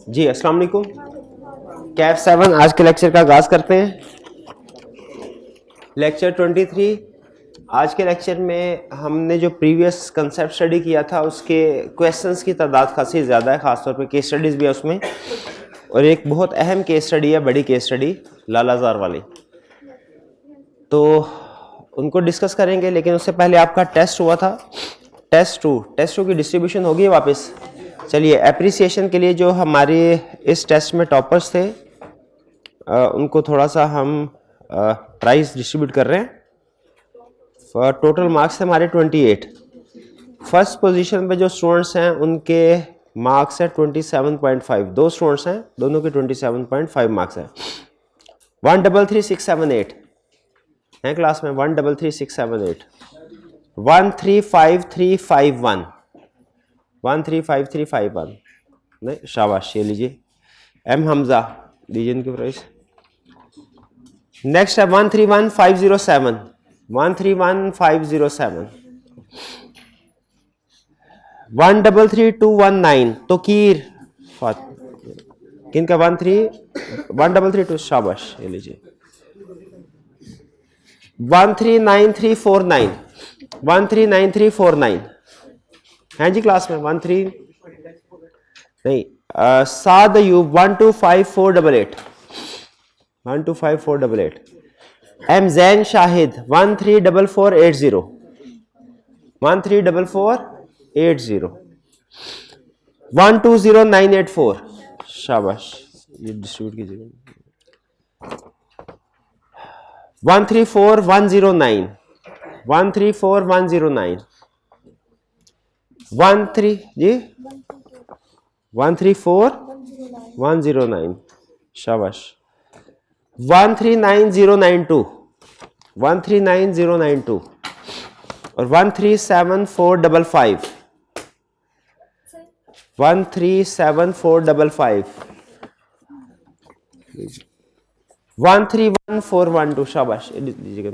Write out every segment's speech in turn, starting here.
जी अस्सलाम वालेकुम। कैफ 7 आज के लेक्चर का आगाज करते हैं। लेक्चर 23। आज के लेक्चर में हमने जो प्रीवियस कंसेप्ट स्टडी किया था उसके क्वेश्चंस की तादाद खासी ज़्यादा है, ख़ासतौर पे केस स्टडीज़ भी है उसमें, और एक बहुत अहम केस स्टडी है, बड़ी केस स्टडी लालाजार वाली, तो उनको डिस्कस करेंगे। लेकिन उससे पहले आपका टेस्ट हुआ था, टेस्ट टू की डिस्ट्रीब्यूशन होगी वापस। चलिए, एप्रिसिएशन के लिए जो हमारे इस टेस्ट में टॉपर्स थे उनको थोड़ा सा हम प्राइज डिस्ट्रीब्यूट कर रहे हैं। टोटल मार्क्स थे हमारे 28। फर्स्ट पोजीशन पे जो स्टूडेंट्स हैं उनके मार्क्स है 27.5। दो स्टूडेंट्स हैं, दोनों के 27.5 मार्क्स हैं। 133,678 हैं क्लास में, 133,678। 135,351 135,351 नहीं, शाबाश, ये लीजिए। एम हमजा दीजिए इनकी प्राइस। नेक्स्ट है 131,507 131,507। 133,219 तोकीर किनका 133,2 शाबाश, ये लीजिए। 139,349 139,349 हैं जी क्लास में। 13 नहीं, साद अयूब 125,488 125,488। एम जैन शाहिद 13,4480 13,4480। 120,984 शाबाश, ये डिस्ट्रीब्यूट कीजिएगा। 134,109 134,109। 134,109 शाबाश। 139,092 139,092 और 137,455 137,455। 131,412 शाबाश, लीजिएगा।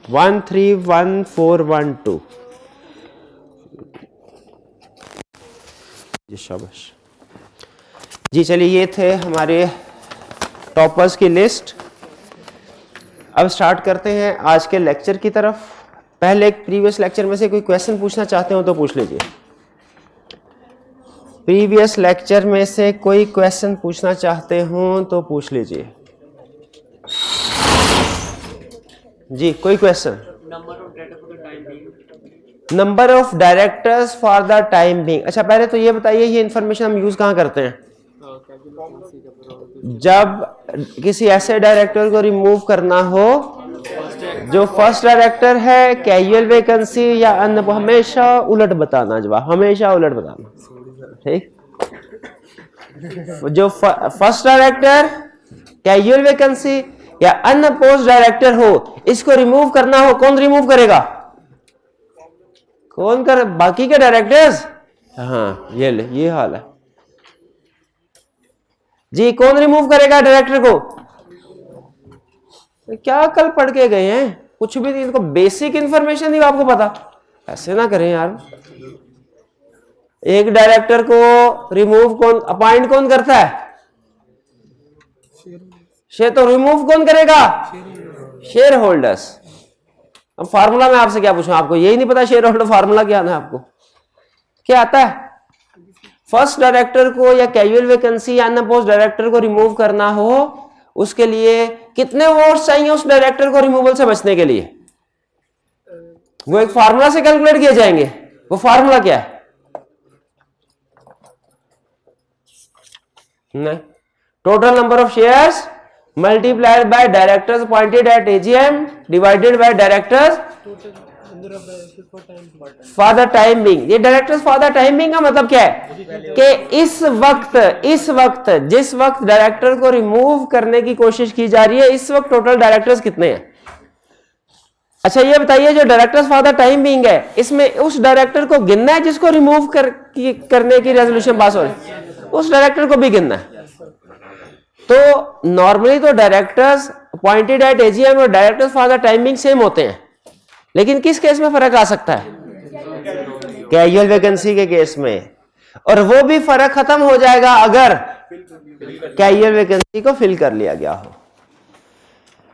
131,412 जी शाबाश जी। चलिए, ये थे हमारे टॉपर्स की लिस्ट। अब स्टार्ट करते हैं आज के लेक्चर की तरफ। पहले एक प्रीवियस लेक्चर में से कोई क्वेश्चन पूछना चाहते हो तो पूछ लीजिए। प्रीवियस लेक्चर में से कोई क्वेश्चन पूछना चाहते हो तो पूछ लीजिए जी। कोई question? Number of directors for the time being. अच्छा, पहले तो ये बताइए, ये इंफॉर्मेशन हम यूज कहाँ करते हैं? जब किसी ऐसे डायरेक्टर को रिमूव करना हो जो फर्स्ट डायरेक्टर है, कैजुअल वैकेंसी या अन्य, हमेशा उलट बताना जवाब, हमेशा उलट बताना, ठीक। जो फर्स्ट डायरेक्टर, कैजुअल वैकेंसी या अन्य पोस्ट डायरेक्टर हो, इसको रिमूव करना हो, कौन रिमूव करेगा? कौन कर? बाकी के डायरेक्टर्स। हाँ, ये हाल है जी। कौन रिमूव करेगा डायरेक्टर को? क्या कल पढ़ के गए हैं, कुछ भी नहीं, इनको बेसिक इंफॉर्मेशन नहीं आपको पता। ऐसे ना करें यार। एक डायरेक्टर को रिमूव कौन, अपॉइंट कौन करता है? तो रिमूव कौन करेगा? Share holders. अब फार्मूला में आपसे क्या पूछूं, आपको यही नहीं पता शेयर होल्डर फार्मूला क्या आना है? आपको क्या आता है? फर्स्ट डायरेक्टर को या कैजुअल वैकेंसी या अन्य पोस्ट डायरेक्टर को रिमूव करना हो, उसके लिए कितने वोट्स चाहिए उस डायरेक्टर को रिमूवल से बचने के लिए? वो एक फार्मूला से कैलकुलेट किए जाएंगे। वो फार्मूला क्या है? नहीं, total number of shares multiplied by directors appointed at AGM divided by directors for the time being. ये directors for the time being का मतलब क्या है कि इस वक्त जिस वक्त डायरेक्टर को रिमूव करने की कोशिश की जा रही है, इस वक्त टोटल डायरेक्टर्स कितने हैं? अच्छा, ये बताइए, जो directors for the time being है, इसमें उस डायरेक्टर को गिनना है जिसको रिमूव करने की रेजोल्यूशन पास हो रही है, उस डायरेक्टर को भी गिनना है। तो नॉर्मली तो डायरेक्टर्स अपॉइंटेड एट एजीएम और directors for the time being same होते हैं, लेकिन किस केस में फर्क आ सकता है? कैजुअल वैकेंसी के केस में। और वो भी फर्क खत्म हो जाएगा अगर कैरियर वैकेंसी को फिल कर लिया गया हो।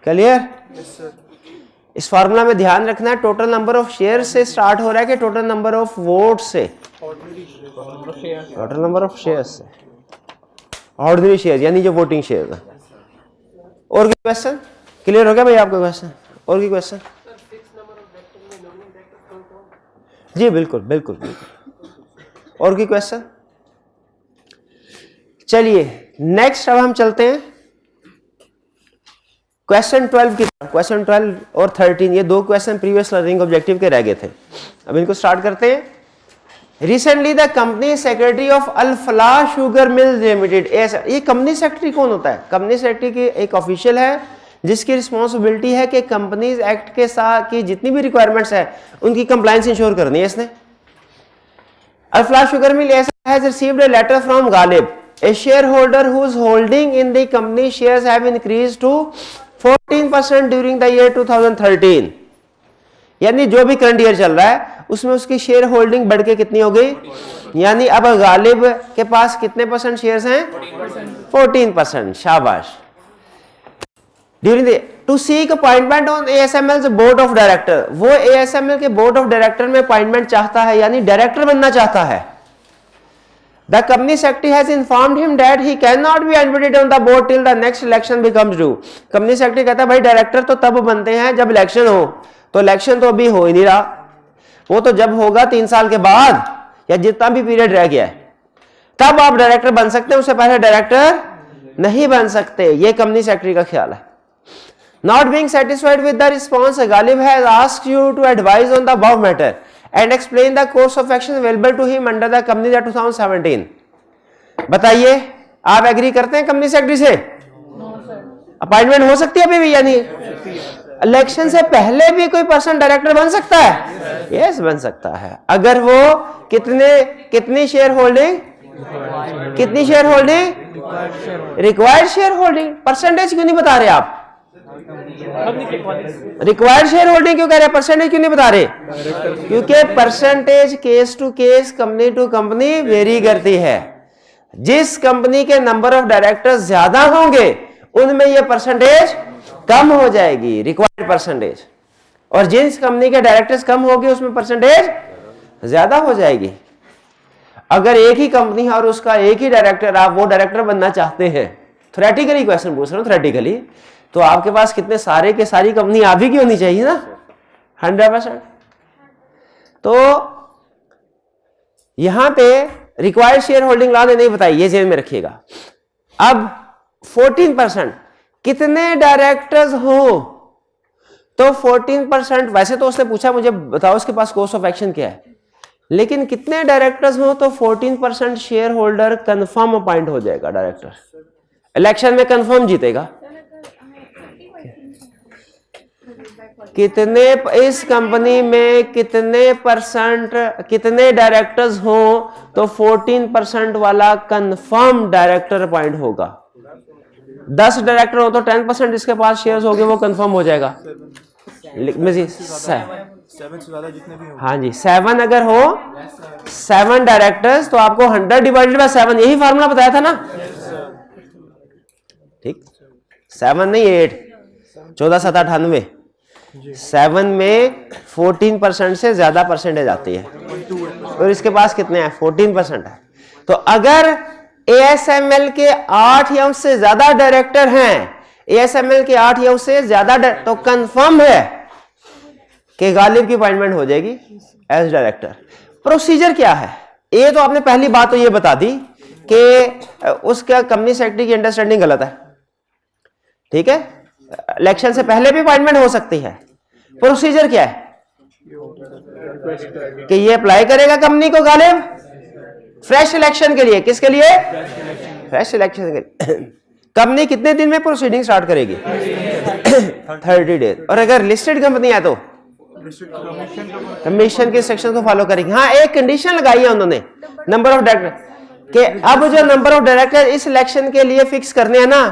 क्लियर? इस फॉर्मूला में ध्यान रखना है टोटल नंबर ऑफ शेयर से स्टार्ट हो रहा है कि टोटल नंबर ऑफ वोट से? टोटल नंबर ऑफ शेयर से, ऑर्डिनरी शेयर यानी जो वोटिंग शेयर है। और कोई क्वेश्चन? क्लियर हो गया भाई आपका क्वेश्चन? और कोई क्वेश्चन? जी बिल्कुल बिल्कुल बिल्कुल। और कोई क्वेश्चन? चलिए नेक्स्ट अब हम चलते हैं क्वेश्चन 12 की तरफ। क्वेश्चन 12 और 13 ये दो क्वेश्चन प्रीवियस लर्निंग ऑब्जेक्टिव के रह गए थे। अब इनको स्टार्ट करते हैं। Recently the company secretary of Al Falah sugar mill limited, ये कंपनी सेक्रेटरी कौन होता है? कंपनी सेक्रेटरी की एक ऑफिशियल है जिसकी रिस्पॉन्सिबिलिटी है कि कंपनीज एक्ट के साथ की जितनी भी रिक्वायरमेंट्स है उनकी कंप्लायंस इंश्योर करनी है इसने। Al Falah sugar mill has received a letter from Ghalib, a shareholder whose holding in the company shares have increased to 14% during the year 2013। यानी जो भी करंट ईयर चल रहा है उसमें उसकी शेयर होल्डिंग बढ़ के कितनी हो गई? यानी अब गालिब के पास कितने परसेंट शेयर्स हैं? 14%। शाबाश। During to seek appointment on ASML's board of director, वो ASML के बोर्ड ऑफ डायरेक्टर में अपॉइंटमेंट चाहता है यानी डायरेक्टर बनना चाहता है। The company secretary has informed him that he cannot be admitted on the board till the next election becomes due। Company secretary कहता है भाई डायरेक्टर तो तब बनते हैं जब इलेक्शन हो, तो इलेक्शन तो अभी हो ही नहीं रहा, वो तो जब होगा 3 साल के बाद या जितना भी पीरियड रह गया है तब आप डायरेक्टर बन सकते हैं, उससे पहले डायरेक्टर नहीं बन सकते। ये कंपनी सेक्रेटरी का ख्याल है। Not being satisfied with the response, Galib has asked you to advise on the above matter and explain the course of action available to him under the Companies Act 2017। बताइए आप agree करते हैं company secretary से? Appointment हो सकती है अभी भी, यानी इलेक्शन से पहले भी कोई पर्सन डायरेक्टर बन सकता है? यस बन सकता है। अगर वो कितनी शेयर होल्डिंग, कितनी share holding, required share holding, percentage क्यों नहीं बता रहे आप? रिक्वायर्ड शेयर होल्डिंग क्यों कह रहे हैं, परसेंटेज क्यों नहीं बता रहे? क्योंकि percentage case to case, company to company vary करती है। जिस कंपनी के नंबर ऑफ डायरेक्टर्स ज्यादा होंगे उनमें यह परसेंटेज कम हो जाएगी, रिक्वायर्ड परसेंटेज, और जिस कंपनी के डायरेक्टर्स कम होंगे उसमें परसेंटेज ज्यादा हो जाएगी। अगर एक ही कंपनी है और उसका एक ही डायरेक्टर, आप वो डायरेक्टर बनना चाहते हैं, थ्योरेटिकली क्वेश्चन पूछ रहा हूं, थ्योरेटिकली, तो आपके पास कितने सारे के सारी कंपनी आप ही की होनी चाहिए ना, 100%। तो यहां पे रिक्वायर्ड शेयर होल्डिंग लॉ ने नहीं बताई, ये जेल में रखिएगा। अब 14% कितने डायरेक्टर्स हो तो 14%, वैसे तो उसने पूछा मुझे बताओ उसके पास कोर्स ऑफ एक्शन क्या है, लेकिन कितने डायरेक्टर्स हो तो 14% शेयर होल्डर कंफर्म अपॉइंट हो जाएगा डायरेक्टर, इलेक्शन में कंफर्म जीतेगा। कितने इस कंपनी में कितने परसेंट, कितने डायरेक्टर्स हो तो 14% वाला कंफर्म डायरेक्टर अपॉइंट होगा। 10 डायरेक्टर हो तो 10% इसके पास शेयर्स होंगे, वो कंफर्म हो जाएगा। 7 से ज्यादा जितने भी, हाँ जी 7 अगर हो, 7 डायरेक्टर्स तो आपको 100 डिवाइडेड बाय 7, यही फार्मूला बताया था ना, ठीक, 7 नहीं 8, 14 7 98, 7 में 14% से ज्यादा परसेंटेज आती है, और इसके पास कितने हैं, 14% है। तो अगर ASML के 8 या उससे ज्यादा डायरेक्टर हैं, ASML के 8 या उससे ज्यादा, तो कंफर्म है कि गालिब की अपॉइंटमेंट हो जाएगी एज डायरेक्टर। प्रोसीजर क्या है, ये तो आपने पहली बात तो ये बता दी कि उसका कंपनी सेक्रेटरी की अंडरस्टैंडिंग गलत है, ठीक है, इलेक्शन से पहले भी अपॉइंटमेंट हो सकती है। प्रोसीजर क्या है कि ये अप्लाई करेगा कंपनी को गालिब फ्रेश इलेक्शन के लिए, किसके लिए, फ्रेश इलेक्शन के लिए। कंपनी कितने दिन में प्रोसीडिंग स्टार्ट करेगी, 30 डेज, और अगर लिस्टेड कंपनी है तो कमीशन के सेक्शन को फॉलो करेंगे। हाँ एक कंडीशन लगाई है उन्होंने नंबर ऑफ डायरेक्टर कि अब जो नंबर ऑफ डायरेक्टर इस इलेक्शन के लिए फिक्स करने हैं ना,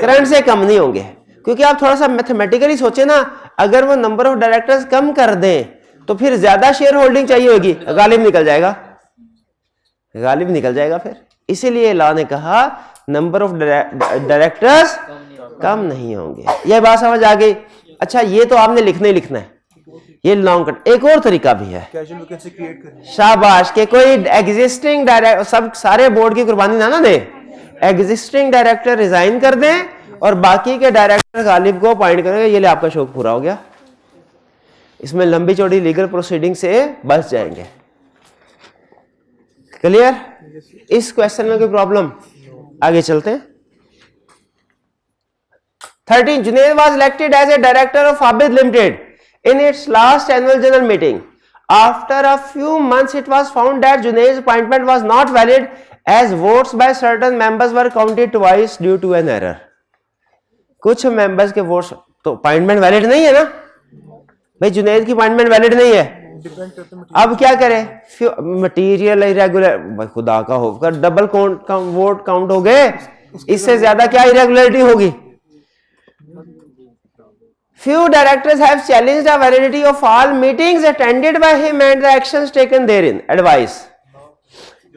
करंट से कम नहीं होंगे, क्योंकि आप थोड़ा सा मैथमेटिकली सोचे ना, अगर वो नंबर ऑफ डायरेक्टर्स कम कर दें तो फिर ज्यादा शेयर होल्डिंग चाहिए होगी, गालिब निकल जाएगा, गालिब निकल जाएगा फिर, इसीलिए अल्लाह ने कहा नंबर ऑफ डायरेक्टर्स कम नहीं होंगे। यह बात समझ आ गई? अच्छा, ये तो आपने लिखना ही लिखना है, ये लॉन्ग कट। एक और तरीका भी है, शाबाश, के कोई एग्जिस्टिंग डायरेक्टर, सब सारे बोर्ड की कुर्बानी ना दे, एग्जिस्टिंग डायरेक्टर रिजाइन कर दें और बाकी के डायरेक्टर गालिब को अपॉइंट करेंगे, ये ले आपका शौक पूरा हो गया। इसमें लंबी चौड़ी लीगल प्रोसीडिंग से बच जाएंगे। क्लियर? इस क्वेश्चन में कोई प्रॉब्लम? आगे चलते हैं। 13. Junaid was elected as a director of Abid Limited in its last annual general meeting. After a few months, it was found that Junaid's appointment was not valid as votes by certain members were counted twice due to an error. कुछ members के votes तो appointment valid नहीं है ना भाई, जुनैद की appointment valid नहीं है। अब क्या करें? मटीरियल इरेगुलर, भाई खुदा का होकर डबल वोट काउंट हो गए, इससे ज्यादा क्या इरेगुलरिटी होगी? Few directors have challenged the validity of all meetings attended by him and the actions taken therein. Advice.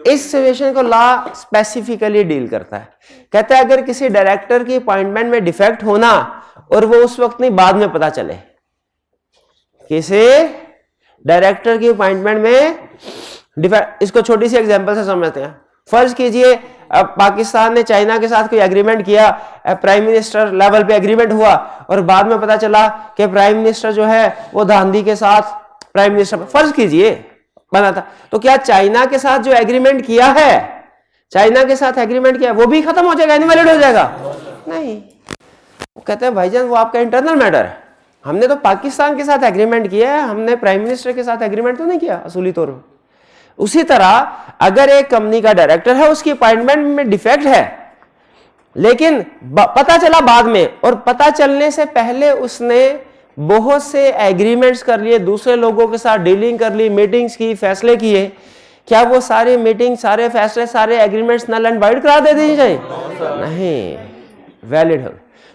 इस सिचुएशन को लॉ स्पेसिफिकली डील करता है। कहता है अगर किसी डायरेक्टर की अपॉइंटमेंट में डिफेक्ट होना और वो उस वक्त नहीं बाद में पता चले, किसी डायरेक्टर की अपॉइंटमेंट में डिफेक्ट, इसको छोटी सी एग्जांपल से समझते हैं। फर्ज कीजिए अब पाकिस्तान ने चाइना के साथ कोई एग्रीमेंट किया, प्राइम मिनिस्टर लेवल पे एग्रीमेंट हुआ और बाद में पता चला कि प्राइम मिनिस्टर जो है वो धांधली के साथ प्राइम मिनिस्टर, फर्ज कीजिए बना था, तो क्या चाइना के साथ जो एग्रीमेंट किया है, चाइना के साथ एग्रीमेंट किया वो भी खत्म हो जाएगा, इनवैलिड हो जाएगा? नहीं। वो कहते हैं भाईजान वो आपका इंटरनल मैटर है, हमने तो पाकिस्तान के साथ एग्रीमेंट किया है, हमने प्राइम मिनिस्टर के साथ एग्रीमेंट तो नहीं किया असूली तौर पर। उसी तरह अगर एक कंपनी का डायरेक्टर है, उसकी अपॉइंटमेंट में डिफेक्ट है, लेकिन पता चला बाद में, और पता चलने से पहले उसने बहुत से एग्रीमेंट्स कर लिए, दूसरे लोगों के साथ डीलिंग कर ली, मीटिंग्स की, फैसले किए, क्या वो सारी मीटिंग, सारे फैसले, सारे एग्रीमेंट्स नल एंड वाइड करा देनी चाहिए? नहीं, वैलिड हो।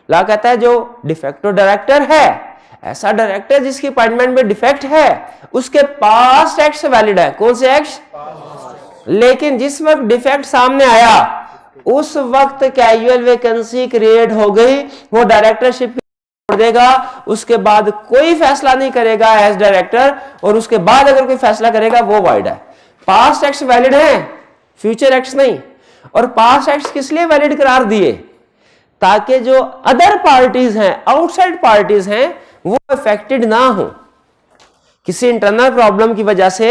ला कहता है जो डिफेक्टो डायरेक्टर है, ऐसा डायरेक्टर जिसकी अपॉइंटमेंट में डिफेक्ट है, उसके पास्ट एक्ट्स वैलिड है। कौन से एक्ट्स? लेकिन जिस वक्त डिफेक्ट सामने आया उस वक्त कैजुअल वैकेंसी क्रिएट हो गई, वो डायरेक्टरशिप छोड़ देगा, उसके बाद कोई फैसला नहीं करेगा एज डायरेक्टर, और उसके बाद अगर कोई फैसला करेगा वो वॉइड है। पास्ट एक्ट्स वैलिड हैं, फ्यूचर एक्ट्स नहीं। और पास्ट एक्ट्स किस लिए वैलिड करार दिए? ताकि जो अदर पार्टीज हैं, आउटसाइड पार्टीज हैं, वो अफेक्टेड ना हो, किसी इंटरनल प्रॉब्लम की वजह से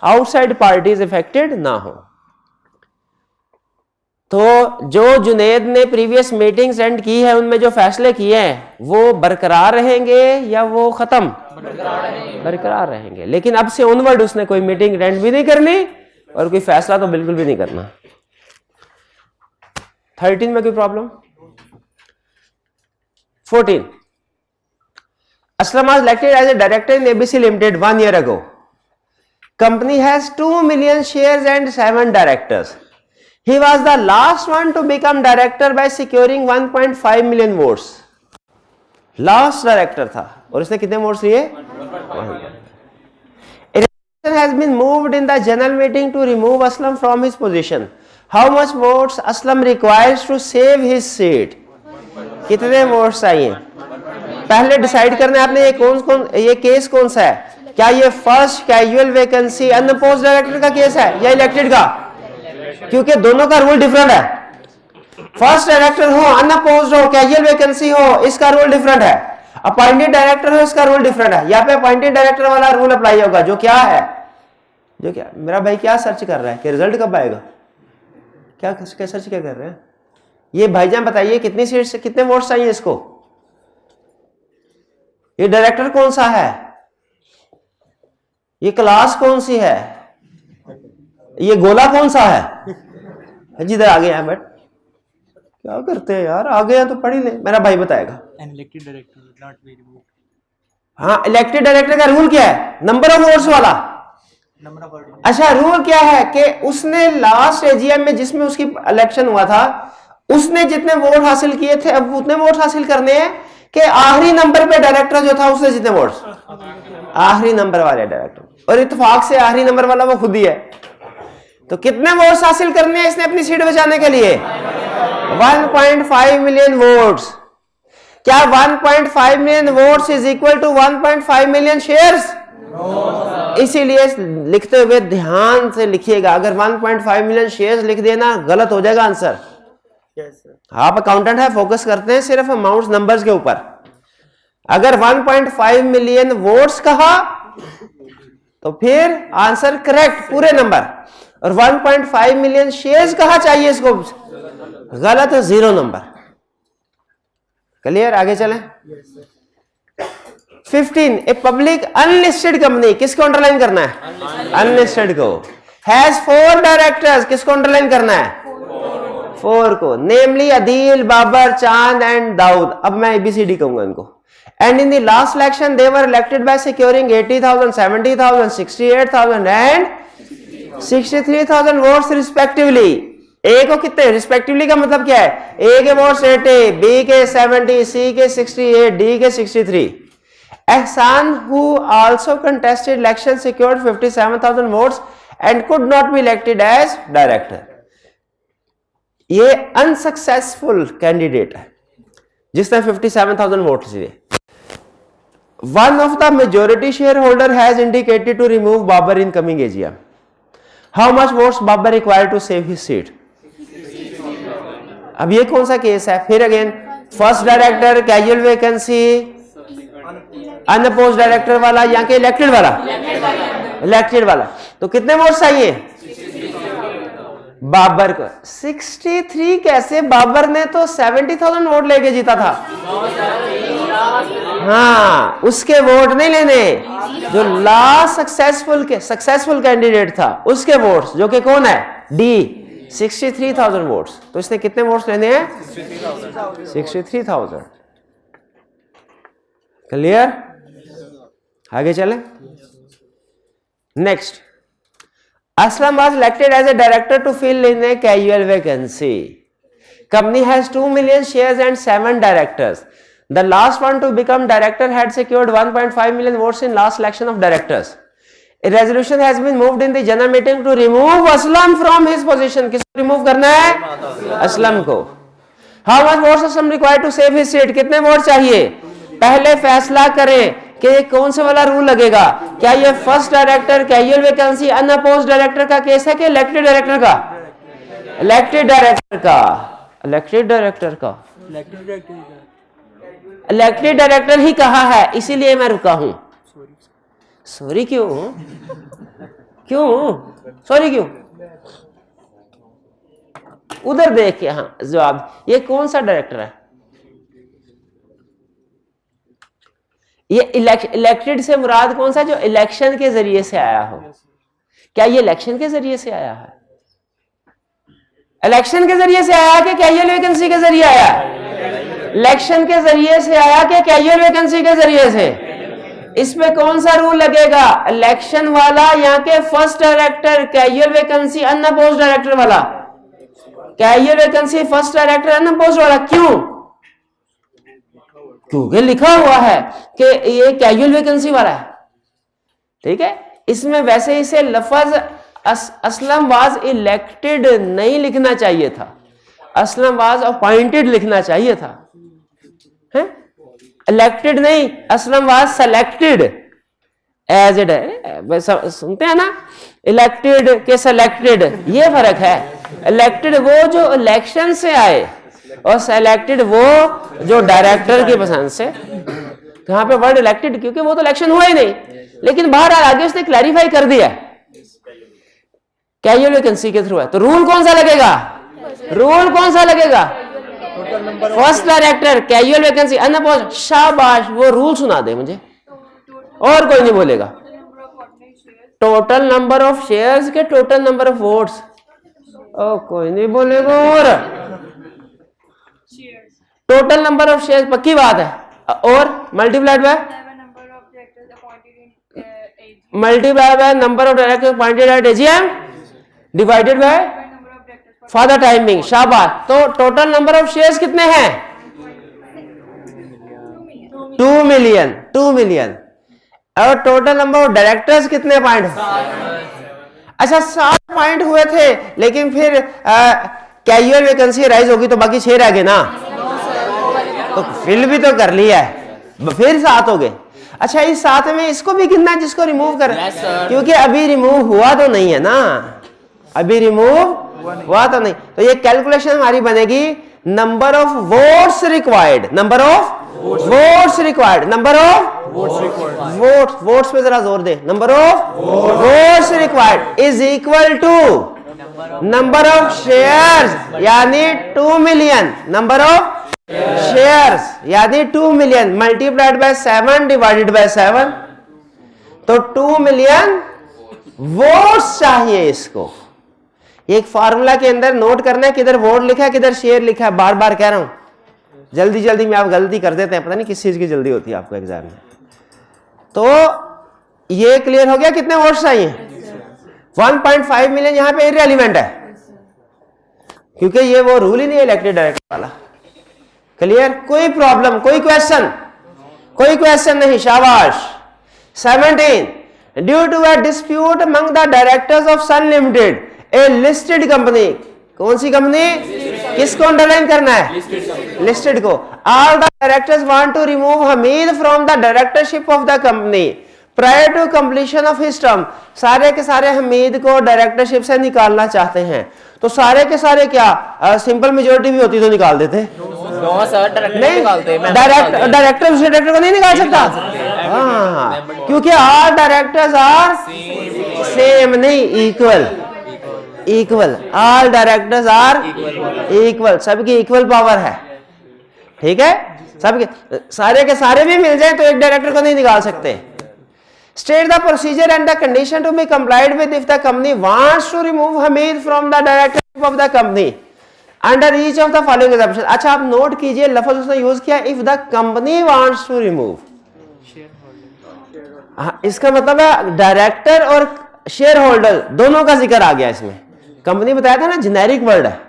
आउटसाइड पार्टीज अफेक्टेड ना हो। तो जो जुनैद ने प्रीवियस मीटिंग्स एंड की है, उनमें जो फैसले किए हैं वो बरकरार रहेंगे या वो खत्म? बरकरार रहेंगे। लेकिन अब से ऑनवर्ड उसने कोई मीटिंग अटेंड भी नहीं करनी और कोई फैसला तो बिल्कुल भी नहीं करना। 13 में कोई problem? 14. Aslam was elected as a director in ABC Limited 1 year ago. Company has 2 million shares and 7 directors. He was the last one to become director by securing 1.5 million votes. Last director था और इसने कितने votes लिए? A resolution has been moved in the general meeting to remove Aslam from his position. How much votes Aslam requires to save his seat? कितने votes चाहिए? पहले decide करना है आपने ये केस कौन सा है। क्या ये first casual vacancy unopposed director का केस है या इलेक्टेड का? क्योंकि दोनों का रूल डिफरेंट है। फर्स्ट डायरेक्टर हो, अनअपोज्ड हो, कैजुअल वैकेंसी हो, इसका रूल डिफरेंट है। अपॉइंटेड डायरेक्टर हो, इसका रूल डिफरेंट है। यहाँ पे अपॉइंटेड डायरेक्टर वाला रूल अप्लाई होगा। जो क्या है, जो क्या, मेरा भाई क्या सर्च कर रहा है कि रिजल्ट कब आएगा? क्या सर्च क्या कर रहे हैं? ये भाईजान बताइए कितनी सीट से कितने वोट्स चाहिए इसको? ये डायरेक्टर कौन सा है? ये क्लास कौन सी है? ये गोला कौन सा है? जिधर आगे हैं बट क्या करते हैं यार, आ गया तो पढ़ ही ले, मेरा भाई बताएगा। हाँ, इलेक्टेड डायरेक्टर का रूल क्या है? नंबर ऑफ वोट्स वाला। अच्छा, रूल क्या है कि उसने लास्ट एजीएम में जिसमें उसकी इलेक्शन हुआ था, उसने जितने वोट हासिल किए थे, अब उतने वोट हासिल करने हैं कि आखिरी नंबर पे डायरेक्टर जो था उसने जितने वोट्स, आखिरी नंबर वाले डायरेक्टर, और इत्तेफाक से आखिरी नंबर वाला वो खुद ही है। तो कितने वोट्स हासिल करने हैं इसने अपनी सीट बचाने के लिए? 1.5 मिलियन वोट्स। क्या 1.5 million votes is equal to 1.5 million shares? इसीलिए लिखते हुए ध्यान से लिखिएगा, अगर 1.5 मिलियन शेयर्स लिख देना गलत हो जाएगा आंसर। आप अकाउंटेंट है, फोकस करते हैं सिर्फ अमाउंट्स नंबर्स के ऊपर। अगर 1.5 मिलियन वोट्स कहा तो फिर आंसर करेक्ट पूरे नंबर, और 1.5 मिलियन शेयर्स कहा चाहिए इसको, गलत, 0 नंबर। क्लियर? आगे चलें। 15 ए पब्लिक अनलिस्टेड कंपनी, किसको अंडरलाइन करना है? अनलिस्टेड को। हैज 4 डायरेक्टर्स, किसको अंडरलाइन करना है? 4 को। नेमली अदील, बाबर, चांद एंड दाऊद। अब मैं ABCD कहूंगा इनको। And in the last election they were elected by securing 80,000, 70,000, 68,000 and 63,000 votes respectively. A को कितने respectively का मतलब क्या है? A के वोट्स 80, B के 70, C के 68, D के 63. Ehsan, who also contested election, secured 57,000 votes and could not be elected as director. ये अनसक्सेसफुल कैंडिडेट है जिसने 57,000 वोट दिए। One of the majority shareholder has indicated to remove Babar in coming AGM. How much votes Babar required to save his seat? अब ये कौन सा case है? फिर again first director, casual vacancy, unopposed director वाला, यहाँ के इलेक्टेड वाला, इलेक्टेड वाला। तो कितने वोट चाहिए? बाबर को 63 कैसे? बाबर ने तो 70,000 वोट लेके जीता था। हाँ, उसके वोट नहीं लेने, जो लास्ट सक्सेसफुल कैंडिडेट था उसके वोट्स, जो कि कौन है? D, 63,000 votes. तो इसने कितने वोट्स लेने हैं? 63,000। क्लियर? आगे चले। Next, Aslam was elected as a director to fill in a casual vacancy. Company has 2 million shares and 7 directors. The last one to become director had secured 1.5 million votes in last election of directors. A resolution has been moved in the general meeting to remove Aslam from his position. किसको remove करना है? असलम को। How much votes Aslam required to save his seat? कितने vote चाहिए? पहले फैसला करें कि कौन से वाला रूल लगेगा। क्या ये first director, casual vacancy, unopposed director का केस है कि इलेक्टेड डायरेक्टर का? इलेक्टेड डायरेक्टर का। इलेक्टेड डायरेक्टर का। इलेक्टेड डायरेक्टर ही कहा है, इसीलिए मैं रुका हूं। सॉरी क्यों? क्यों सॉरी क्यों? उधर देख के हाँ जवाब। ये कौन सा डायरेक्टर है? ये इलेक्टेड से मुराद कौन सा? जो इलेक्शन के जरिए से आया हो। क्या ये इलेक्शन के जरिए से आया है? इलेक्शन के जरिए से आया कि कैजुअल वैकेंसी के जरिए आया? इलेक्शन के जरिए से आया कि कैजुअल वैकेंसी के जरिए से? इसमें कौन सा रूल लगेगा? इलेक्शन वाला, यहाँ के first director, casual vacancy, unopposed director वाला। Casual vacancy, first director, unopposed वाला। क्यों? क्योंकि लिखा हुआ है कि ये कैजुअल वैकेंसी वाला है। ठीक है, इसमें वैसे इसे लफ्ज असलम वाज इलेक्टेड नहीं लिखना चाहिए था, असलम वाज अपॉइंटेड लिखना चाहिए था। इलेक्टेड नहीं, Aslam was selected as a. सुनते हैं ना, इलेक्टेड के सेलेक्टेड, ये फर्क है। इलेक्टेड वो जो इलेक्शन से आए, और सेलेक्टेड वो जो डायरेक्टर की पसंद से। यहाँ पे वर्ड इलेक्टेड, क्योंकि वो तो इलेक्शन हुआ ही नहीं, लेकिन बाहर आगे उसने क्लैरिफाई कर दिया कैजुअल वैकेंसी के थ्रू है। तो रूल कौन सा लगेगा? रूल कौन सा लगेगा? First director, casual vacancy, unopposed. शाबाश, वो रूल सुना दे मुझे, और कोई नहीं बोलेगा। टोटल नंबर ऑफ शेयर्स के टोटल नंबर ऑफ वोट्स। ओ कोई नहीं बोलेगा। और टोटल नंबर ऑफ शेयर्स, पक्की बात है, और multiplied by number of directors appointed at AGM divided by for the time being. शाबाश। तो टोटल नंबर ऑफ शेयर्स कितने हैं? 2 मिलियन। 2 मिलियन। और टोटल नंबर ऑफ डायरेक्टर्स कितने अपॉइंट? अच्छा 7 पॉइंट हुए थे, लेकिन फिर कैजुअल वैकेंसी राइज होगी तो बाकी 6 रह गए ना, तो फिल भी तो कर लिया है, फिर 7 हो गए। अच्छा इस 7 में इसको भी गिनना है जिसको रिमूव कर, क्योंकि अभी रिमूव हुआ तो नहीं है ना, अभी रिमूव हुआ तो नहीं, तो ये कैलकुलेशन हमारी बनेगी number of votes required, number of votes required, number of votes पे जरा जोर दे, number of votes required is equal to number of shares यानी 2 मिलियन, नंबर ऑफ शेयर्स यानी 2 million multiplied by 7 divided by 7, तो 2 million votes चाहिए इसको। एक फार्मूला के अंदर नोट करना है किधर वोट लिखा है किधर शेयर लिखा है, बार बार कह रहा हूं, जल्दी जल्दी में आप गलती कर देते हैं, पता नहीं किस चीज की जल्दी होती है आपको एग्जाम में। तो ये क्लियर हो गया कितने वोट्स चाहिए, 1.5 मिलियन यहां पे इररिलेवेंट है क्योंकि ये वो रूल ही नहीं है इलेक्टेड डायरेक्टर वाला। क्लियर, कोई प्रॉब्लम, कोई क्वेश्चन, कोई क्वेश्चन नहीं, शाबाश। 17 due to a dispute among the directors of sun limited a listed company, कौन सी कंपनी, किसको अंडरलाइन करना है, लिस्टेड को, all the directors want to remove Hamid from the directorship of the company prior to completion of his term, सारे के सारे हमीद को डायरेक्टरशिप से निकालना चाहते हैं, तो सारे के सारे क्या सिंपल मेजोरिटी भी होती तो निकाल देते, नहीं डायरेक्टर दूसरे डायरेक्टर को नहीं निकाल सकता, हाँ क्योंकि ऑल डायरेक्टर्स आर सेम, नहीं equal, equal, all directors are equal, सबकी इक्वल पावर है, ठीक है, सबके सारे के सारे भी मिल जाए तो एक डायरेक्टर को नहीं निकाल सकते। State the procedure and the condition to be complied with if the company wants to remove Hamid from the directorship of the company under each of the following assumptions। अच्छा आप नोट कीजिए लफ्ज उसने use किया if the company wants to remove, इसका मतलब है director और शेयर होल्डर दोनों का जिक्र आ गया इसमें। कंपनी बताया था ना जेनेरिक वर्ड है,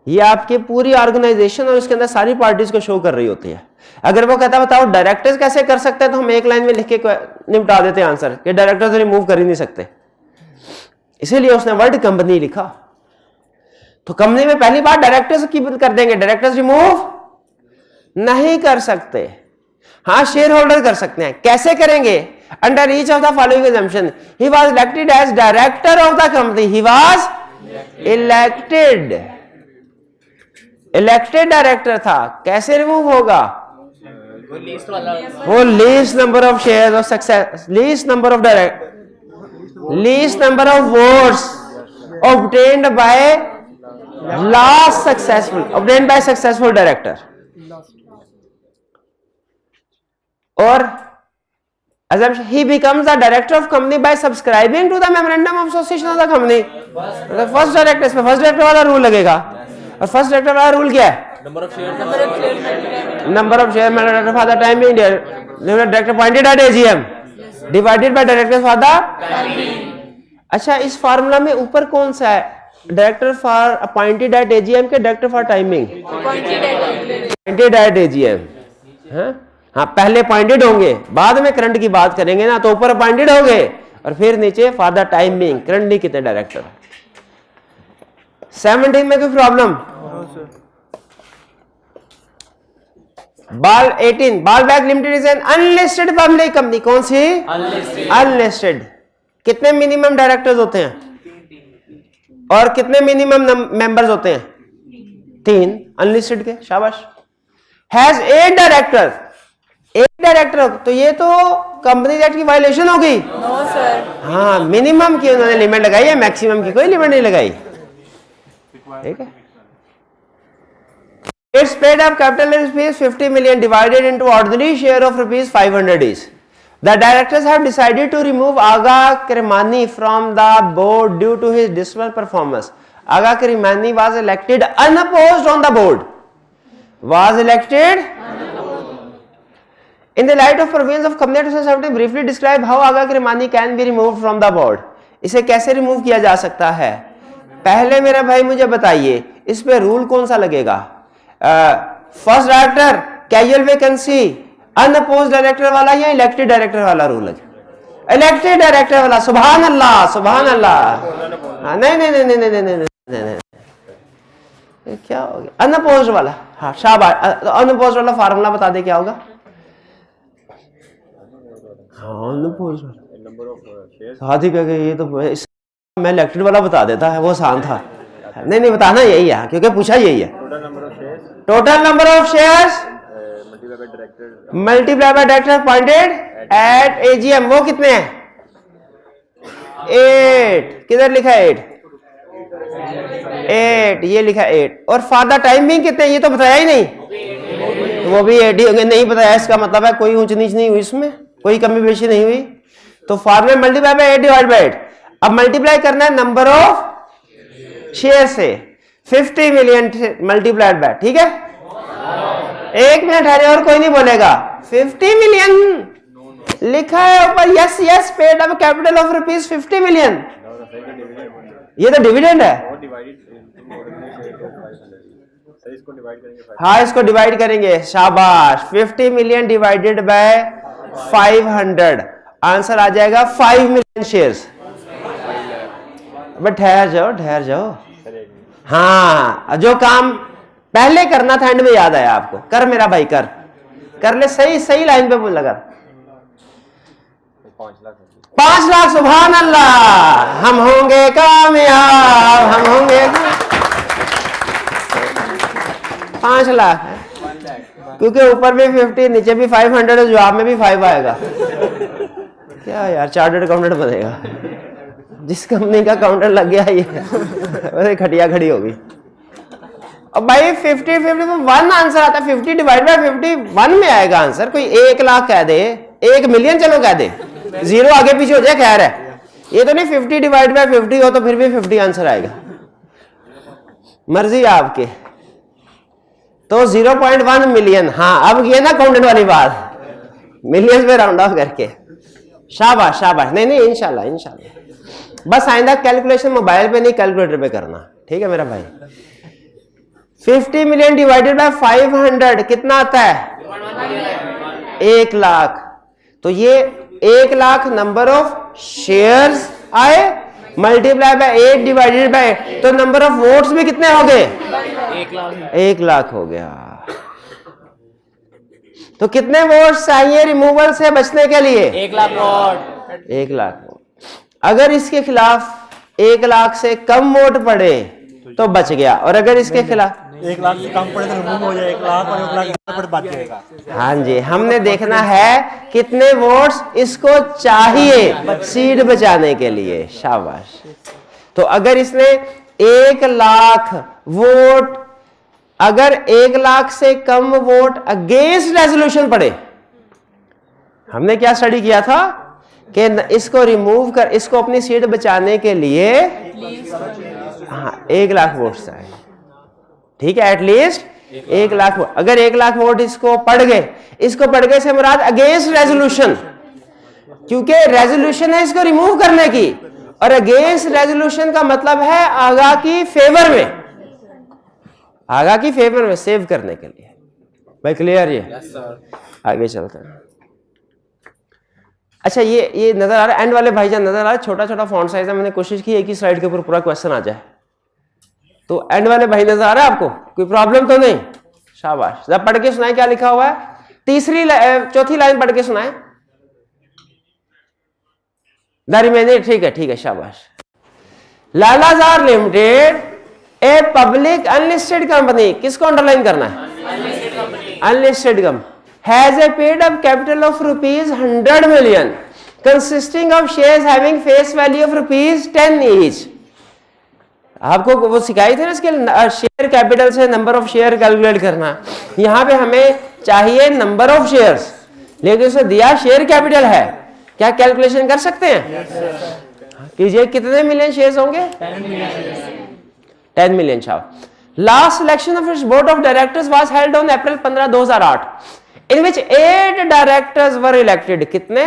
ये आपकी पूरी ऑर्गेनाइजेशन और उसके अंदर सारी पार्टीज को शो कर रही होती है। अगर वो कहता बताओ डायरेक्टर्स कैसे कर सकते हैं तो हम एक लाइन में लिख के निपटा देते हैं आंसर कि डायरेक्टर्स तो रिमूव कर ही नहीं सकते, इसीलिए उसने वर्ड कंपनी लिखा। तो कंपनी में पहली बार डायरेक्टर्स की कर देंगे, डायरेक्टर्स रिमूव नहीं कर सकते, हाँ शेयर होल्डर कर सकते हैं। कैसे करेंगे, under each of the following assumption he was elected as director of the company, he was elected director था, कैसे रिमूव होगा, वो least number of shares of success, least number of direct, least number of votes obtained by last successful, obtained by successful director, और assumption he becomes the director of company by subscribing to the memorandum of association of the company। First director, इसमें first director वाला rule लगेगा, और first director वाला rule क्या है, number of share director for the time being director appointed at AGM divided by directors for the. अच्छा इस formula में ऊपर कौन सा है, director for appointed at AGM के director for timing appointed at AGM, हाँ पहले अपॉइंटेड होंगे बाद में करंट की बात करेंगे ना, तो ऊपर अपॉइंटेड होंगे और फिर नीचे for the time being, currently कितने डायरेक्टर। 17 में कोई प्रॉब्लम, बाल 18 बाल bag limited is an unlisted public company, कौन सी अनलिस्टेड। कितने मिनिमम डायरेक्टर्स होते हैं और कितने मिनिमम मेंबर्स होते हैं, 3 अनलिस्टेड के, शाबाश। हैज 8 डायरेक्टर, 1 डायरेक्टर, तो ये तो कंपनी एक्ट की वायलेशन होगी, नो सर, हाँ मिनिमम की उन्होंने लिमिट लगाई है, मैक्सिमम की कोई लिमिट नहीं लगाई, ठीक है। Its paid up capital is rupees 50 million divided into ordinary share of rupees 500 each. The directors have decided to remove Aga Kirmani from the board due to his dismal performance. Aga Kirmani was elected unopposed on the board. Was elected in the light of provisions of Company Act 2017, briefly describe how Aga Kirmani can be removed from the board. इसे कैसे remove किया जा सकता है, पहले मेरा भाई मुझे बताइए इस पे रूल कौन सा लगेगा, first director, casual vacancy, unopposed director वाला या इलेक्टेड डायरेक्टर वाला रूल है, इलेक्टेड डायरेक्टर वाला, सुभान अल्लाह सुभान अल्लाह। नहीं नहीं नहीं नहीं नहीं नहीं नहीं नहीं, ये क्या हो गया? अनअपोज्ड वाला, हाँ शाबाश। तो अनअपोज्ड वाला फार्मूला बता दे क्या होगा? हाँ अनअपोज्ड वाला, हाथी कह गए ये तो मैं इलेक्टेड वाला बता देता है, वो आसान था। नहीं नहीं बताना यही है क्योंकि पूछा यही है। Total number of shares multiply by director appointed at AGM, वो कितने हैं? 8। किधर लिखा है 8? 8, ये लिखा 8। और फॉर द टाइमिंग कितने, ये तो बताया ही नहीं, तो वो भी 8 ही होंगे। नहीं बताया इसका मतलब है कोई ऊंच नीच नहीं हुई इसमें, कोई कमी बेशी नहीं हुई। तो formula multiply by 8 divide by 8। अब मल्टीप्लाई करना है नंबर ऑफ शेयर से, 50 मिलियन मल्टीप्लाइड बाय, ठीक है? 1 मिनट है और कोई नहीं बोलेगा। 50 मिलियन लिखा है ऊपर, yes yes, paid up capital of rupees 50 million. ये तो डिविडेंड है। हाँ इसको डिवाइड करेंगे, शाबाश। 50 मिलियन डिवाइडेड बाय 500, आंसर आ जाएगा 5 मिलियन शेयर्स। बट ठहर जाओ। हाँ जो काम पहले करना था एंड में याद आया आपको, कर मेरा भाई कर ले, सही लाइन पे बोल लगा। 5 लाख, सुभान अल्लाह। हम होंगे कामयाब, हम होंगे 5 लाख है क्योंकि ऊपर भी 50 नीचे भी 500 है, जवाब में भी 5 आएगा। क्या यार चार्टर्ड अकाउंटेंट बनेगा, जिस कंपनी का काउंटर लग गया ये खटिया खड़ी होगी। अब भाई 50 में 1 आंसर आता है, 50 डिवाइड बाय 50 1 में आएगा आंसर। कोई 1 लाख कह दे, 1 मिलियन चलो कह दे, 0 आगे पीछे हो जाए खैर है। ये तो नहीं 50 डिवाइड बाय 50 हो तो फिर भी 50 आंसर आएगा, मर्जी आपके। तो 0.1 मिलियन, हाँ अब ये ना काउंटेंट वाली बात, मिलियंस में राउंड ऑफ करके। शाबाश शाबाश। नहीं इंशाल्लाह बस आइंदा कैलकुलेशन मोबाइल पे नहीं कैलकुलेटर पे करना, ठीक है मेरा भाई। 50 मिलियन डिवाइडेड बाय 500 कितना आता है? 1 लाख। तो ये 1 लाख नंबर ऑफ शेयर्स आए, मल्टीप्लाई बाय 8 डिवाइडेड बाय, तो नंबर ऑफ वोट्स भी कितने हो गए? 1 लाख हो गया। तो कितने वोट्स चाहिए रिमूवल से बचने के लिए? 1 लाख वोट। 1 लाख वोट। अगर इसके खिलाफ 1 लाख से कम वोट पड़े तो बच गया, और अगर इसके खिलाफ 1 लाख से कम पड़े तो रिमूव हो जाए 1 लाख, और 1 लाख पड़े बच जाएगा। हाँ जी, हमने देखना है कितने वोट्स इसको चाहिए सीट बचाने के लिए। शाबाश। तो अगर इसने 1 लाख वोट, अगर 1 लाख से कम वोट अगेंस्ट रेजोल्यूशन पड़े, हमने क्या स्टडी किया था कि इसको रिमूव कर, इसको अपनी सीट बचाने के लिए हाँ 1 लाख वोट चाहिए, ठीक है? At least 1 lakh vote. अगर 1 लाख वोट इसको पड़ गए, इसको पड़ गए से मुराद अगेंस्ट रेजोल्यूशन, क्योंकि रेजोल्यूशन है इसको रिमूव करने की, और अगेंस्ट रेजोल्यूशन का मतलब है आगा की फेवर में, आगा की फेवर में सेव करने के लिए। भाई क्लियर? ये आगे चलते हैं। अच्छा ये नजर आ रहा है, एंड वाले भाईजान नजर आ रहा है, छोटा छोटा फॉन्ट साइज है। मैंने कोशिश की एक ही स्लाइड के ऊपर पूरा क्वेश्चन आ जाए। तो एंड वाले भाई नजर आ रहा है आपको? कोई प्रॉब्लम तो नहीं? शाबाश। जब पढ़ के सुनाए क्या लिखा हुआ है, चौथी लाइन पढ़ के सुनाए। द रिमेनिंग, ठीक है शाबाश। Lalazar limited a public unlisted company, किसको अंडरलाइन करना है? Unlisted company has a paid up capital of rupees 100 million consisting of shares having face value of rupees 10 each। आपको वो सिखाई थी ना इसके शेयर कैपिटल से नंबर ऑफ शेयर कैलकुलेट करना। यहां पे हमें चाहिए नंबर ऑफ शेयर्स, लेकिन उसने दिया शेयर कैपिटल है। क्या कैलकुलेशन कर सकते हैं? कीजिए, कितने मिलियन शेयर्स होंगे? 10 मिलियन। शाबाश। Last selection of its board of directors was held on April 15, 2008 in which 8 directors were elected। कितने?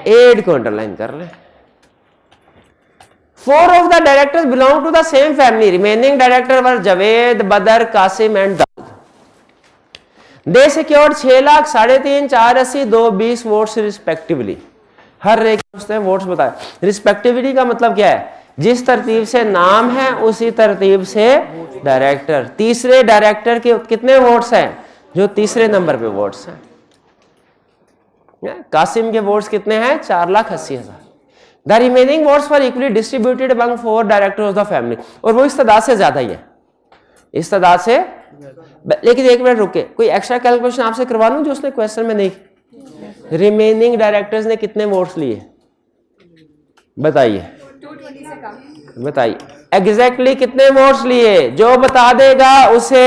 8 को अंडरलाइन कर ले। 4 of the directors belong to the same family, remaining directors were Javed, Badr, Qasim and Daud। They secured 6 lakh 3.5, 4.80, 2.20 votes respectively। हर एक उसने votes बताए। रिस्पेक्टिविटी का मतलब क्या है? जिस तरतीब से नाम है उसी तरतीब से डायरेक्टर। तीसरे डायरेक्टर के कितने वोट्स हैं? जो तीसरे नंबर पे वोट्स हैं। कासिम के वोट्स कितने हैं? 4,80,000। The remaining votes for equally distributed among 4 directors of the family. और वो इस तादाद से ज्यादा ही है, इस तादाद से। लेकिन एक मिनट रुके, कोई एक्स्ट्रा कैलकुलेशन आपसे करवा लूं जो उसने क्वेश्चन में नहीं। रिमेनिंग डायरेक्टर्स ने कितने वोट्स लिए? बताइए बताइए एग्जैक्टली कितने वोट्स लिए? जो बता देगा उसे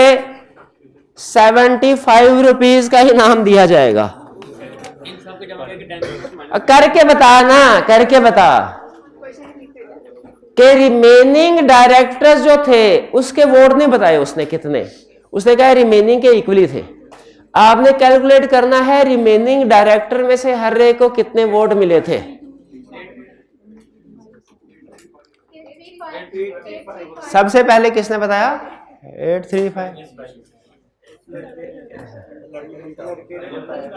75 रुपीज का इनाम दिया जाएगा। करके बता ना, करके बता कि रिमेनिंग डायरेक्टर्स जो थे उसके वोट नहीं बताए उसने कितने। उसने कहा रिमेनिंग के इक्वली थे। आपने कैलकुलेट करना है रिमेनिंग डायरेक्टर में से हर एक को कितने वोट मिले थे। सबसे पहले किसने बताया? 835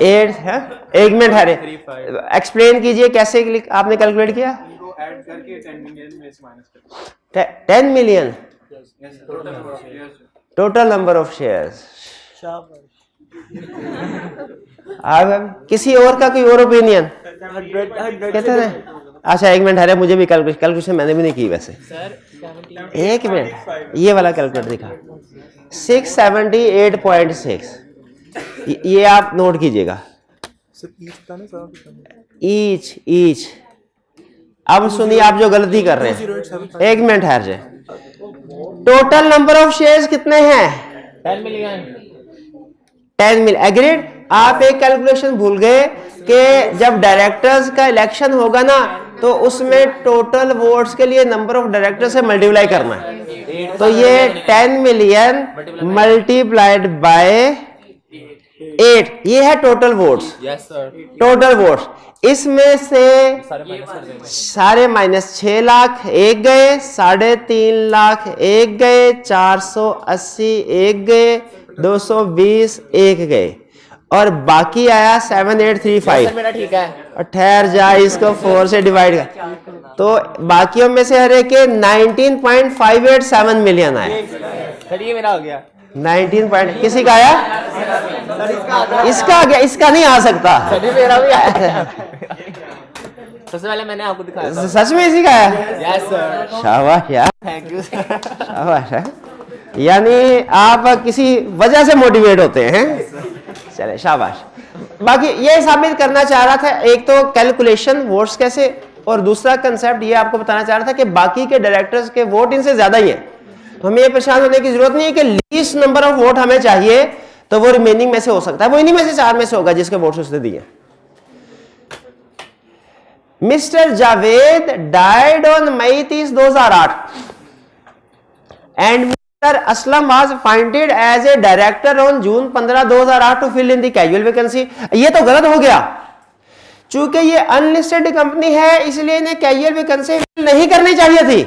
8 है। एक मिनट हरे, एक्सप्लेन कीजिए कैसे आपने कैलकुलेट किया? 10 million total number of shares. अब किसी और का कोई और ओपिनियन? कहते हैं अच्छा एक मिनट हरे, मुझे भी कैलकुलेशन मैंने भी नहीं की वैसे। एक मिनट, ये वाला कैलकुलेटर दिखा। 678.6 ये आप नोट कीजिएगा। ईच अब सुनिए आप जो गलती कर रहे हैं। एक मिनट ठहर जाए। टोटल नंबर ऑफ शेयर्स कितने हैं? 10 मिलियन। एग्रीड। आप एक कैलकुलेशन भूल गए कि जब डायरेक्टर्स का इलेक्शन होगा ना तो उसमें टोटल वोट्स के लिए नंबर ऑफ डायरेक्टर्स से मल्टीप्लाई करना है। तो ये 10 मिलियन मल्टीप्लाइड बाय 8, ये है टोटल वोट्स। टोटल वोट्स इसमें से सारे माइनस 6 लाख एक गए, 3.5 लाख एक गए, 480 एक गए, 220 एक गए और बाकी आया 7835। मेरा ठीक है। और ठहर जा, इसको 4 से डिवाइड कर तो बाकियों में से हर एक के 19.587 मिलियन आए। ये मेरा हो गया। 19 पॉइंट किसी का आया? इसका आ गया, इसका नहीं आ सकता। मेरा भी आया। सबसे पहले मैंने आपको दिखाया। सच में इसी का आया? Yes sir. शाबाश यार, थैंक यू सर। शाबाश है। यानी आप किसी वजह से मोटिवेट होते हैं। चले शाबाश। बाकी ये साबित करना चाह रहा था, एक तो कैलकुलेशन वोट्स कैसे, और दूसरा कंसेप्ट ये आपको बताना चाह रहा था कि बाकी के डायरेक्टर्स के वोट इनसे ज्यादा ही है। तो हमें ये परेशान होने की जरूरत नहीं है कि लीस्ट नंबर ऑफ वोट हमें चाहिए, तो वो रिमेनिंग में से हो सकता है, वो इन्हीं में से 4 में से होगा जिसके वोट्स उसने दिए। Mister Javed died on May 30, 2008 and mister Aslam was appointed as a director on June 15, 2008 to fill in the casual vacancy. ये तो गलत हो गया, चूंकि ये अनलिस्टेड कंपनी है इसलिए इन्हें कैजुअल वैकेंसी फिल नहीं करनी चाहिए थी।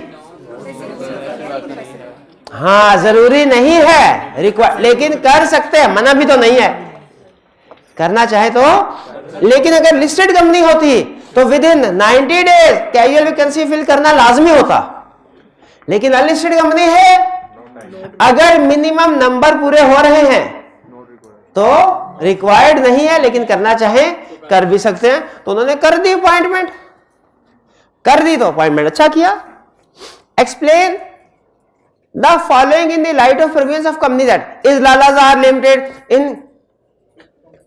हाँ जरूरी नहीं है, लेकिन कर सकते हैं, मना भी तो नहीं है, करना चाहे तो। लेकिन अगर लिस्टेड कंपनी होती तो within 90 days casual vacancy fill करना लाजमी होता, लेकिन अनलिस्टेड कंपनी है, अगर मिनिमम नंबर पूरे हो रहे हैं तो रिक्वायर्ड नहीं है, लेकिन करना चाहे कर भी सकते हैं। तो उन्होंने कर दी अपॉइंटमेंट, कर दी तो अपॉइंटमेंट अच्छा किया। Explain the following in the light of provisions of company that is Lal Azhar Limited in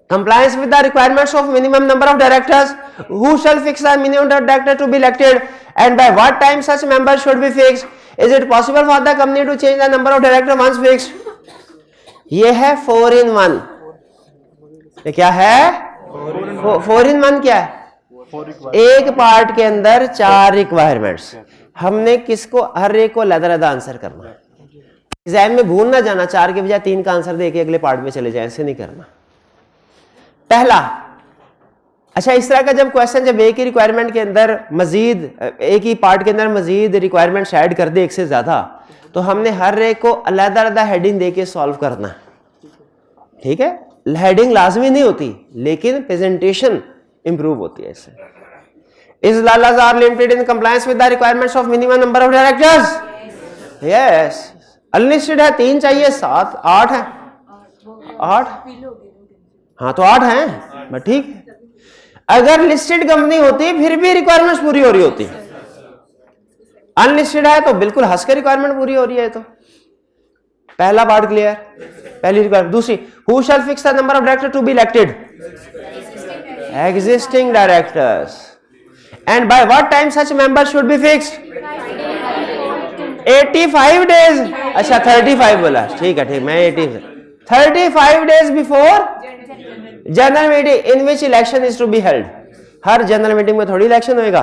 compliance with the requirements of minimum number of directors, who shall fix the minimum director to be elected and by what time such members should be fixed, is it possible for the company to change the number of director once fixed। ये है 4 in 1। ये क्या है? 4 in 1 क्या है? एक part के अंदर 4 रिक्वायरमेंट्स। हमने किसको, हर एक को अलग-अलग आंसर करना है। एग्जाम में भूल ना जाना 4 के बजाय 3 का आंसर दे के अगले पार्ट में चले जाए, ऐसे नहीं करना। पहला, अच्छा इस तरह का जब क्वेश्चन, जब एक ही रिक्वायरमेंट के अंदर मजीद, एक ही पार्ट के अंदर मजीद रिक्वायरमेंट्स ऐड कर दे एक से ज्यादा, तो हमने हर एक को अलग-अलग हेडिंग दे के सॉल्व करना है। ठीक है, हेडिंग लाजमी नहीं होती, लेकिन प्रेजेंटेशन इंप्रूव होती है इससे। Is Lal-Azhar Limited in compliance with the requirements of minimum number of directors? Yes. Unlisted है 3 चाहिए 7 8 है 8 हाँ तो 8 है बट ठीक है। अगर लिस्टेड कंपनी होती फिर भी रिक्वायरमेंट्स पूरी हो रही होती, अनलिस्टेड है तो बिल्कुल हंस के रिक्वायरमेंट पूरी हो रही है। तो पहला पार्ट क्लियर, पहली रिक्वायरमेंट। दूसरी, who shall fix the number of director to be elected? Existing directors. And by what time such member should be fixed? 85 days. अच्छा 35 बोला, ठीक है ठीक, मैं 35 days before general meeting in which election is to be held. हर general meeting में थोड़ी election होएगा,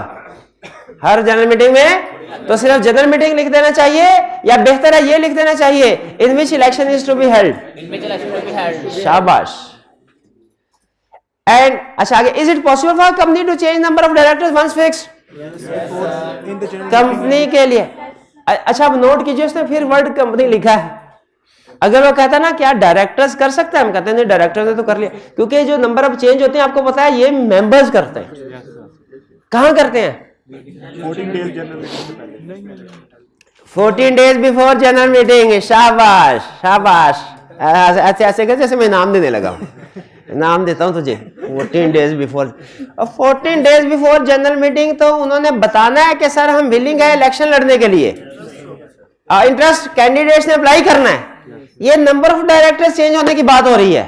हर जनरल मीटिंग में तो सिर्फ जनरल मीटिंग लिख देना चाहिए, या बेहतर है ये लिख देना चाहिए in which election is to be held. शाबाश। एंड अच्छा आगे, is it possible for company to change number of directors once fixed? Company के लिए। अच्छा अब नोट कीजिए, उसने फिर वर्ड कंपनी लिखा है। अगर वो कहता ना क्या डायरेक्टर्स कर सकते हैं, हम कहते हैं नहीं डायरेक्टर्स ने तो कर लिया, क्योंकि जो नंबर ऑफ चेंज होते हैं आपको पता है ये मेंबर्स करते हैं। कहां करते हैं? 14 डेज बिफोर जनरल मीटिंग। शाबाश शाबाश। ऐसे ऐसे कर जैसे मैं नाम देने लगा हूं, नाम देता हूं तुझे। 14 डेज बिफोर, और 14 डेज बिफोर जनरल मीटिंग तो उन्होंने बताना है कि सर हम विलिंग है इलेक्शन लड़ने के लिए, इंटरेस्ट कैंडिडेट्स ने अप्लाई करना है। ये नंबर ऑफ डायरेक्टर्स चेंज होने की बात हो रही है,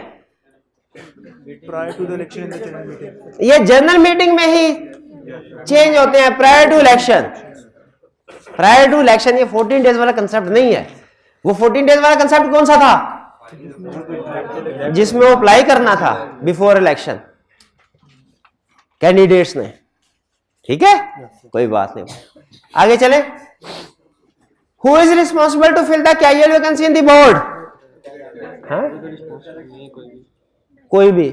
ये जनरल मीटिंग में ही चेंज होते हैं, prior to election. Prior to election ये 14 डेज वाला कंसेप्ट नहीं है। वो 14 डेज वाला कंसेप्ट कौन सा था? जिसमें वो अप्लाई करना था बिफोर इलेक्शन कैंडिडेट्स ने। ठीक है, कोई बात नहीं, आगे चले। Who is responsible to fill the casual vacancy in the board? कोई भी,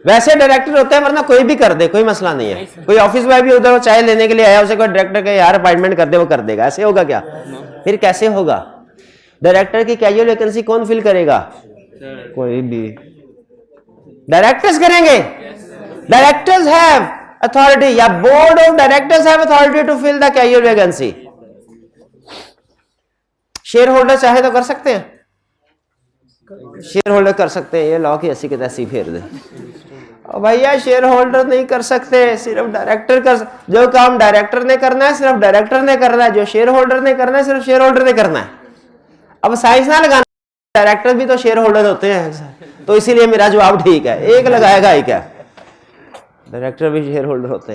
वैसे डायरेक्टर होते हैं, वरना कोई भी कर दे, कोई मसला नहीं है। कोई ऑफिस में भी उधर चाय लेने के लिए आया, उसे कोई डायरेक्टर के यार अपॉइंटमेंट कर दे, वो कर देगा। ऐसे होगा क्या? फिर कैसे होगा? डायरेक्टर की कैजुअल वैकेंसी कौन फिल करेगा? कोई भी, डायरेक्टर्स करेंगे। डायरेक्टर्स हैव अथॉरिटी, या board of directors have authority to fill the casual vacancy. Share holder चाहे तो कर सकते हैं, शेयर होल्डर कर सकते हैं, ये लॉ की ऐसी की तैसी फेर दे। और भैया शेयर होल्डर नहीं कर सकते, सिर्फ डायरेक्टर कर। जो काम डायरेक्टर ने करना है सिर्फ डायरेक्टर ने करना है, जो शेयर होल्डर ने करना है सिर्फ शेयर होल्डर ने करना है। अब साइंस ना लगाना, डायरेक्टर भी तो शेयर होल्डर होते हैं, तो इसीलिए मेरा जवाब ठीक है। एक लगाएगा ही क्या, डायरेक्टर भी शेयर होल्डर होते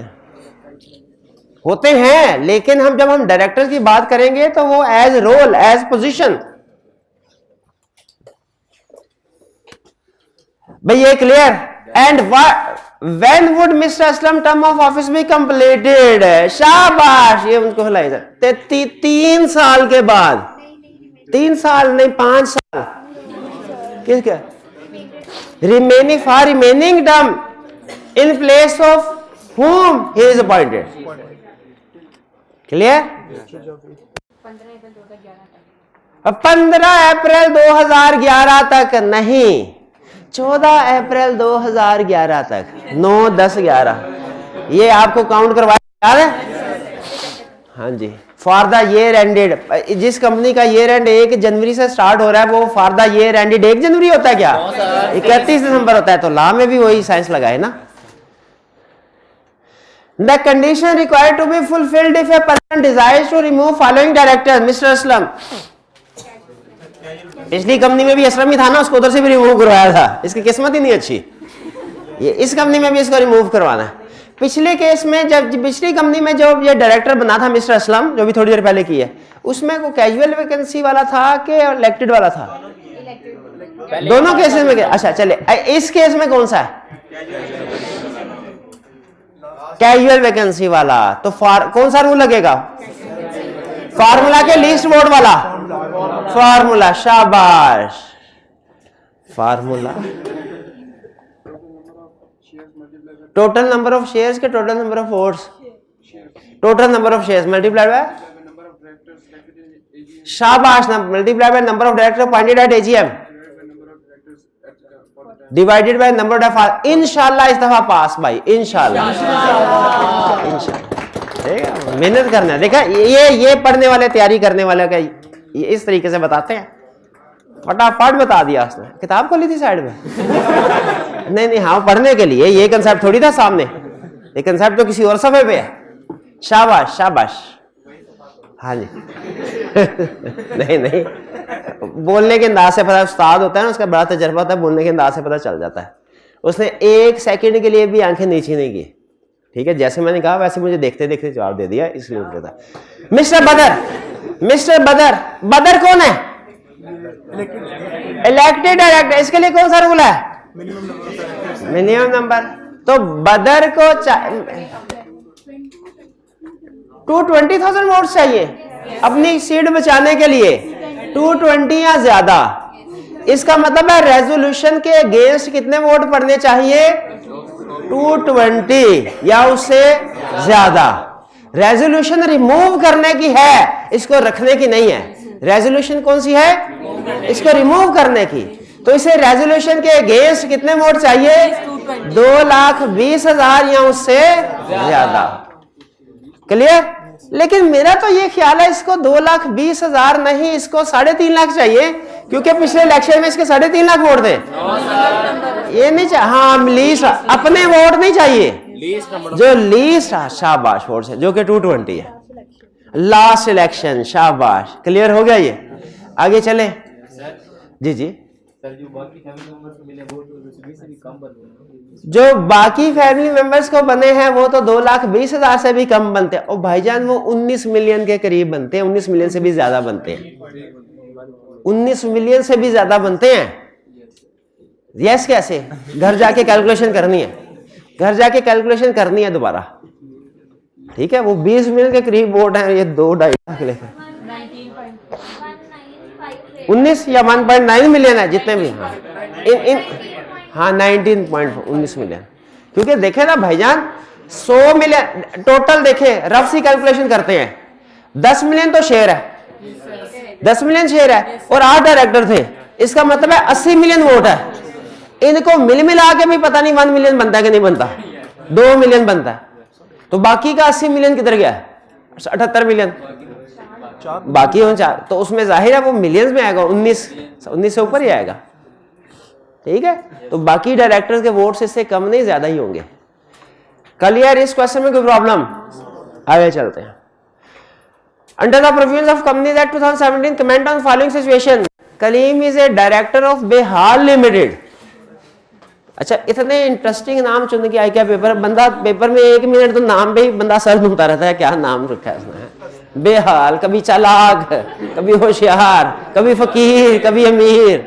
हैं, लेकिन हम जब हम डायरेक्टर की बात करेंगे तो वो एज रोल, एज पोजीशन। भाई ये clear? And when would mister Aslam term of office be completed? शाबाश, ये उनको हिलाई जाए। 3 साल के बाद, 3 साल नहीं 5 साल। किसका? Remaining for remaining term in place of whom he is appointed. Clear? 15 अप्रैल 2011 तक नहीं, 14 अप्रैल 2011 तक, 9, 10, 11 ये आपको काउंट करवाया याद है? हाँ जी। फॉर द ईयर एंडेड, जिस कंपनी का ईयर एंड 1 जनवरी से स्टार्ट हो रहा है वो फॉर द ईयर एंडेड 1 जनवरी होता है क्या? 31 दिसंबर होता है। तो लॉ में भी वही साइंस लगाए ना। The condition required to be fulfilled if a person desires to remove following directors. Mr. Aslam, पिछली कंपनी में भी असलम ही था ना, उसको उधर से भी रिमूव करवाया था। इसकी किस्मत ही नहीं अच्छी, ये इस कंपनी में भी इसको रिमूव करवाना है। पिछले केस में जब पिछली कंपनी में जो ये डायरेक्टर बना था मिस्टर असलम, जो भी थोड़ी देर पहले की है, उसमें वो कैजुअल वैकेंसी वाला था कि इलेक्टेड वाला था? दोनों केसेस में। अच्छा चले, इस केस में कौन सा है? कैजुअल वैकेंसी वाला। तो कौन सा रूल लगेगा? फार्मूला के लीस्ट वोट वाला फार्मूला। शाबाश, formula. Total number of shares के total number of votes, total number of shares multiplied by, शाबाश, multiplied by number of director appointed at AGM. Divided by number of, इंशाल्लाह इस दफा पास भाई, इंशाल्लाह ठीक है, मेहनत करना है। देखा ये पढ़ने वाले, तैयारी करने वाले का ये इस तरीके से बताते हैं, फटाफट बता दिया उसने। किताब खोली थी साइड में नहीं नहीं, हाँ पढ़ने के लिए, ये कंसेप्ट थोड़ी था सामने, ये कंसेप्ट तो किसी और सफे पे है। शाबाश शाबाश, हाँ जी नहीं नहीं, बोलने के अंदाज से पता, उस्ताद होता है ना, उसका बड़ा तजर्बा होता है, बोलने के अंदाज से पता चल जाता है। उसने एक सेकंड के लिए भी आंखें नीचे नहीं की, ठीक है, जैसे मैंने कहा वैसे मुझे देखते देखते जवाब दे दिया, इसलिए उनके था। मिस्टर बदर, मिस्टर बदर, बदर कौन है? इलेक्टेड डायरेक्टर, इसके लिए कौन सा रूल है? Minimum number. तो बदर को 220,000 वोट चाहिए अपनी सीट बचाने के लिए, 220 या ज्यादा। इसका मतलब है रेजोल्यूशन के अगेंस्ट कितने वोट पड़ने चाहिए? 220 या उससे ज्यादा। रेजोल्यूशन रिमूव करने की है, इसको रखने की नहीं है। रेजोल्यूशन कौन सी है? इसको रिमूव करने की। तो इसे रेजोल्यूशन के अगेंस्ट कितने वोट चाहिए? 2,20,000 या उससे ज्यादा। क्लियर? लेकिन मेरा तो ये ख्याल है इसको 2,20,000 नहीं, इसको 3.5 लाख चाहिए, क्योंकि पिछले इलेक्शन में इसके 3.5 लाख वोट थे। ये नहीं चाहिए, हाँ लीस्ट, अपने वोट नहीं चाहिए, जो लीस्ट शाबाश वोट है, जो कि 220 है। लास्ट इलेक्शन, शाबाश, क्लियर हो गया ये। आगे चले जी जी। जो बाकी फैमिली मेंबर्स को बने हैं वो तो 2,20,000 से भी कम बनते हैं। और भाईजान वो 19 मिलियन के करीब बनते हैं, 19 मिलियन से भी ज्यादा बनते हैं, 19 मिलियन से भी ज्यादा बनते हैं। यस, कैसे? घर जाके कैलकुलेशन करनी है, घर जाके कैलकुलेशन करनी है दोबारा, ठीक है। वो 20 मिलियन के करीब वोट है, ये 2-2.5 लाख लेकर 19 या 1.9 मिलियन है जितने भी, हाँ हाँ 19.19 मिलियन। क्योंकि देखे ना भाईजान, 100 मिलियन टोटल, देखे रफ सी कैलकुलेशन करते हैं, 10 मिलियन तो शेयर है, 10 मिलियन शेयर है और 8 डायरेक्टर थे, इसका मतलब है 80 मिलियन वोट है। इनको मिल मिला के भी पता नहीं 1 मिलियन बनता है कि नहीं बनता, 2 मिलियन बनता है। तो बाकी का 80 मिलियन किधर गया? 78 मिलियन बाकी हो 4, तो उसमें जाहिर है वो मिलियंस में आएगा, 19 से ऊपर ही आएगा, ठीक है। तो बाकी डायरेक्टर्स के वोट्स इससे कम नहीं ज्यादा ही होंगे। क्लियर? इस क्वेश्चन में कोई प्रॉब्लम? आगे चलते हैं। Under the provisions of companies act 2017 comment on following situation. Kaleem is a director of Behal limited. अच्छा, इतने इंटरेस्टिंग नाम चुन के आया क्या पेपर, बंदा पेपर में 1 मिनट तो नाम पे ही बंदा सर घूमता रहता है, क्या नाम रखा है उसने, बेहाल, कभी चालाक, कभी होशियार, कभी फकीर, कभी अमीर।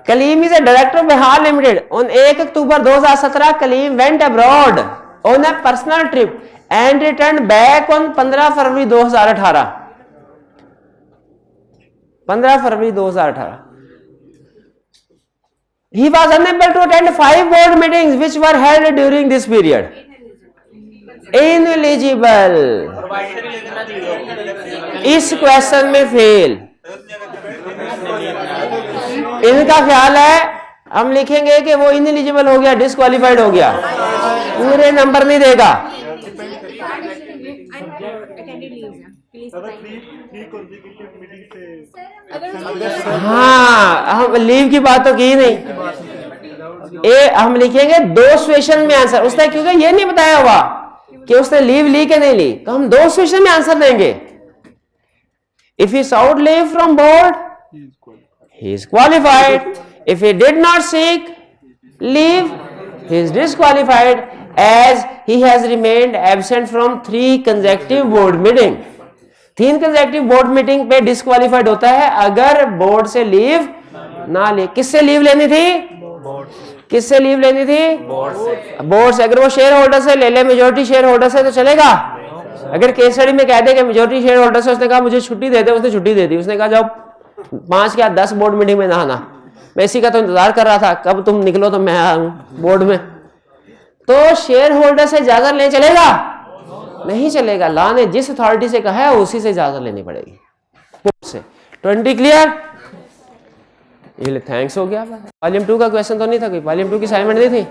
Kaleem is a director of Behal limited. On 1 October 2017 Kaleem went abroad on a personal trip and return back on 15 February 2018। 15 February 2018। He was unable to attend 5 board meetings which were held during this period. Ineligible. इस question में fail. इनका ख्याल है हम लिखेंगे कि वो ineligible हो गया, डिस्क्वालिफाइड हो गया, पूरे नंबर नहीं देगा। हाँ, हम लीव की बात तो की नहीं, हम लिखेंगे 2 सिचुएशन में आंसर। उसने क्योंकि ये नहीं बताया हुआ कि उसने लीव ली कि नहीं ली, तो हम 2 सिचुएशन में आंसर देंगे। If he sought leave from board, he is qualified. If he did not seek leave, he is disqualified as he has remained absent from 3 consecutive board meeting. 3 consecutive board meeting पे disqualified होता है अगर board से leave ना ले। किससे leave लेनी थी? किससे लीव लेनी थी? बोर्ड से। अगर वो शेयर होल्डर से ले ले, मेजोरिटी शेयर होल्डर से, तो चलेगा। अगर केस स्टडी में कह दे कि मेजोरिटी शेयर होल्डर से, उसने कहा मुझे छुट्टी दे दे, उसने छुट्टी दे दी, उसने कहा जाओ 5 या 10 बोर्ड मीटिंग में नहाना, मैं इसी का तो इंतजार कर रहा था कब तुम निकलो तो मैं आऊं बोर्ड में, तो शेयर होल्डर से इजाजत लेने चलेगा? नहीं चलेगा। लॉ ने जिस अथॉरिटी से कहा है उसी से इजाजत लेनी पड़ेगी, बोर्ड से। 20 क्लियर? ये थैंक्स हो गया। वॉल्यूम 2 का क्वेश्चन तो नहीं था कोई? वॉल्यूम 2 की असाइनमेंट नहीं थी?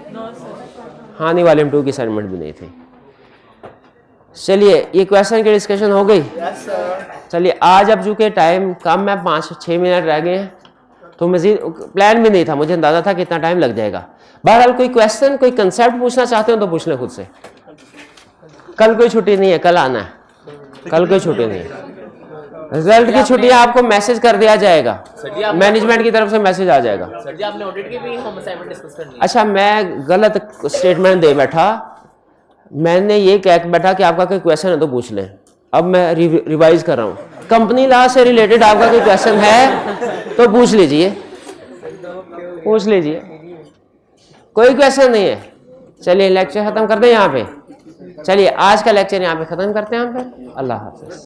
हाँ नहीं, वॉल्यूम 2 की असाइनमेंट भी नहीं थी। चलिए ये क्वेश्चन की डिस्कशन हो गई। चलिए आज अब चूँकि टाइम कम है, 5-6 मिनट रह गए हैं, तो मजीद प्लान भी नहीं था, मुझे अंदाजा था कितना टाइम लग जाएगा। बहरहाल कोई क्वेश्चन, कोई कंसेप्ट पूछना चाहते हो तो पूछ लें खुद से। कल कोई छुट्टी नहीं है, कल आना है, कल कोई छुट्टी नहीं है। रिजल्ट की छुट्टियां आपको मैसेज कर दिया जाएगा, मैनेजमेंट की तरफ से मैसेज आ जाएगा। सर जी आपने ऑडिट की भी होम असाइनमेंट डिस्कस करनी है। अच्छा, मैं गलत स्टेटमेंट दे बैठा, मैंने ये कह बैठा कि आपका कोई क्वेश्चन है तो पूछ लें। अब मैं रिवाइज कर रहा हूँ, कंपनी लॉ से रिलेटेड आपका कोई क्वेश्चन है तो पूछ लीजिए, पूछ लीजिए, कोई क्वेश्चन नहीं है। चलिए लेक्चर खत्म कर दें यहाँ पे। चलिए आज का लेक्चर यहाँ पे खत्म करते हैं हम फिर। अल्लाह हाफिज़।